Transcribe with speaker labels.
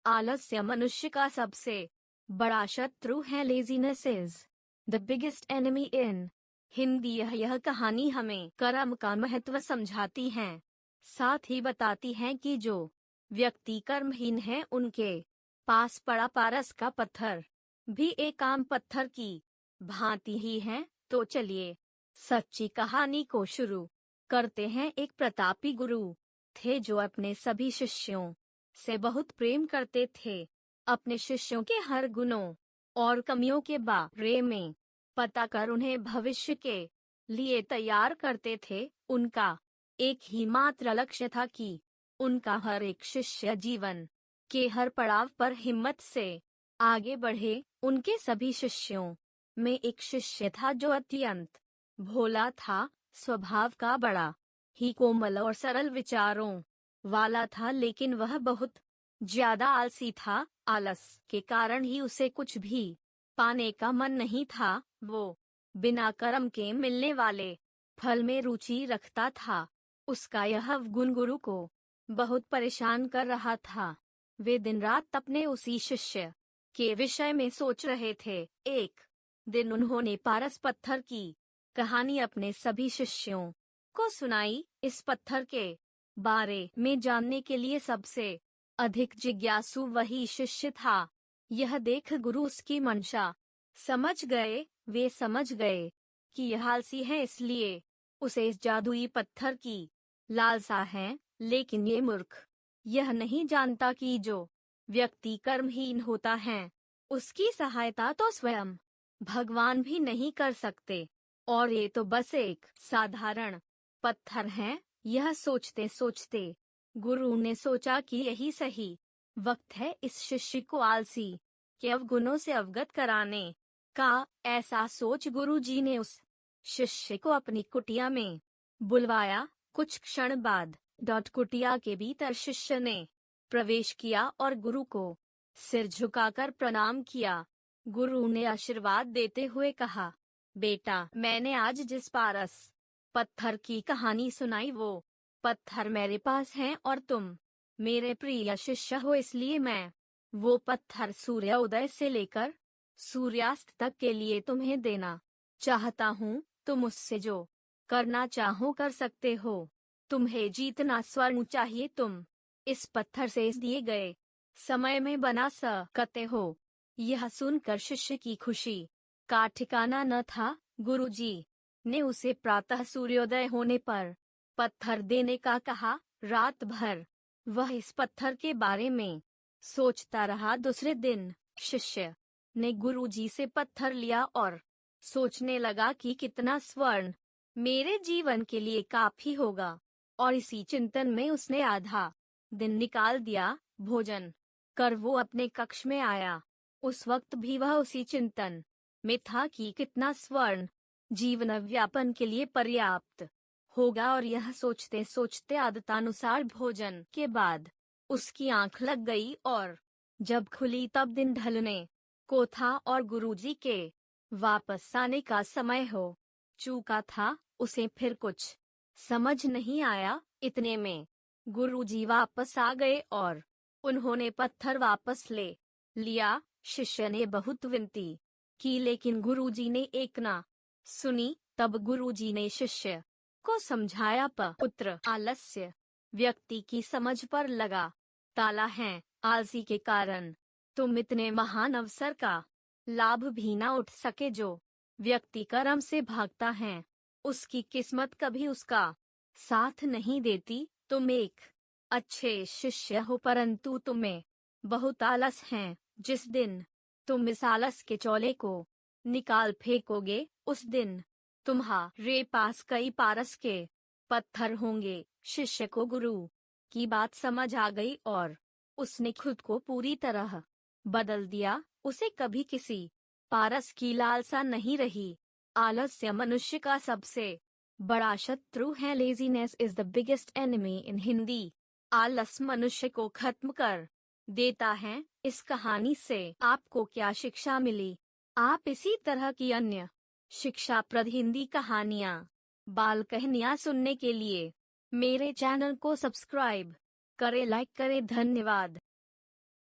Speaker 1: आलस्य मनुष्य का सबसे बड़ा शत्रु है। Laziness is the biggest enemy in Hindi. यह कहानी हमें कर्म का महत्व समझाती है। साथ ही बताती है कि जो व्यक्ति कर्महीन है उनके पास पड़ा पारस का पत्थर भी एक आम पत्थर की भांति ही है। तो चलिए सच्ची कहानी को शुरू करते हैं। एक प्रतापी गुरु थे जो अपने सभी शिष्यों से बहुत प्रेम करते थे। अपने शिष्यों के हर गुणों और कमियों के बारे में पता कर उन्हें भविष्य के लिए तैयार करते थे। उनका एक ही मात्र लक्ष्य था कि उनका हर एक शिष्य जीवन के हर पड़ाव पर हिम्मत से आगे बढ़े। उनके सभी शिष्यों में एक शिष्य था जो अत्यंत भोला था, स्वभाव का बड़ा ही कोमल और सरल विचारों वाला था, लेकिन वह बहुत ज्यादा आलसी था। आलस के कारण ही उसे कुछ भी पाने का मन नहीं था। वो बिना कर्म के मिलने वाले फल में रुचि रखता था। उसका यह गुण गुरु को बहुत परेशान कर रहा था। वे दिन रात अपने उसी शिष्य के विषय में सोच रहे थे। एक दिन उन्होंने पारस पत्थर की कहानी अपने सभी शिष्यों को सुनाई। इस पत्थर के बारे में जानने के लिए सबसे अधिक जिज्ञासु वही शिष्य था। यह देख गुरु उसकी मंशा समझ गए। वे समझ गए कि यह आलसी है, इसलिए उसे इस जादुई पत्थर की लालसा है। लेकिन ये मूर्ख यह नहीं जानता कि जो व्यक्ति कर्महीन होता है उसकी सहायता तो स्वयं भगवान भी नहीं कर सकते, और ये तो बस एक साधारण पत्थर है। यह सोचते सोचते गुरु ने सोचा कि यही सही वक्त है इस शिष्य को आलसी के अवगुणों से अवगत कराने का। ऐसा सोच गुरुजी ने उस शिष्य को अपनी कुटिया में बुलवाया। कुछ क्षण बाद कुटिया के भीतर शिष्य ने प्रवेश किया और गुरु को सिर झुकाकर प्रणाम किया। गुरु ने आशीर्वाद देते हुए कहा, बेटा, मैंने आज जिस पारस पत्थर की कहानी सुनाई वो पत्थर मेरे पास है और तुम मेरे प्रिय शिष्य हो, इसलिए मैं वो पत्थर सूर्योदय से लेकर सूर्यास्त तक के लिए तुम्हें देना चाहता हूँ। तुम उससे जो करना चाहो कर सकते हो। तुम्हें जीतना स्वर्ण चाहिए, तुम इस पत्थर से इस दिए गए समय में बना सकते हो। यह सुनकर शिष्य की खुशी का ठिकाना न था। गुरुजी ने उसे प्रातः सूर्योदय होने पर पत्थर देने का कहा। रात भर वह इस पत्थर के बारे में सोचता रहा। दूसरे दिन शिष्य ने गुरुजी से पत्थर लिया और सोचने लगा कि कितना स्वर्ण मेरे जीवन के लिए काफी होगा, और इसी चिंतन में उसने आधा दिन निकाल दिया। भोजन कर वो अपने कक्ष में आया। उस वक्त भी वह उसी चिंतन में था कि कितना स्वर्ण जीवन व्यापन के लिए पर्याप्त होगा, और यह सोचते सोचते आदतानुसार भोजन के बाद उसकी आंख लग गई, और जब खुली तब दिन ढलने को था और गुरुजी के वापस आने का समय हो चुका था। उसे फिर कुछ समझ नहीं आया। इतने में गुरुजी वापस आ गए और उन्होंने पत्थर वापस ले लिया। शिष्य ने बहुत विनती की, लेकिन गुरुजी ने एक ना सुनी। तब गुरुजी ने शिष्य को समझाया, पुत्र, आलस्य व्यक्ति की समझ पर लगा ताला है। आलसी के कारण तुम इतने महान अवसर का लाभ भी ना उठ सके। जो व्यक्ति कर्म से भागता है उसकी किस्मत कभी उसका साथ नहीं देती। तुम एक अच्छे शिष्य हो, परंतु तुम्हें बहुत आलस है। जिस दिन तुम इस आलस के चौले को निकाल फेंकोगे उस दिन तुम्हारे पास कई पारस के पत्थर होंगे। शिष्य को गुरु की बात समझ आ गई और उसने खुद को पूरी तरह बदल दिया। उसे कभी किसी पारस की लालसा नहीं रही। आलस्य मनुष्य का सबसे बड़ा शत्रु है। Laziness is the biggest enemy in Hindi. आलस मनुष्य को खत्म कर देता है। इस कहानी से आपको क्या शिक्षा मिली? आप इसी तरह की अन्य शिक्षाप्रद हिंदी कहानियाँ, बाल कहानियाँ सुनने के लिए मेरे चैनल को सब्सक्राइब करें, लाइक करें। धन्यवाद।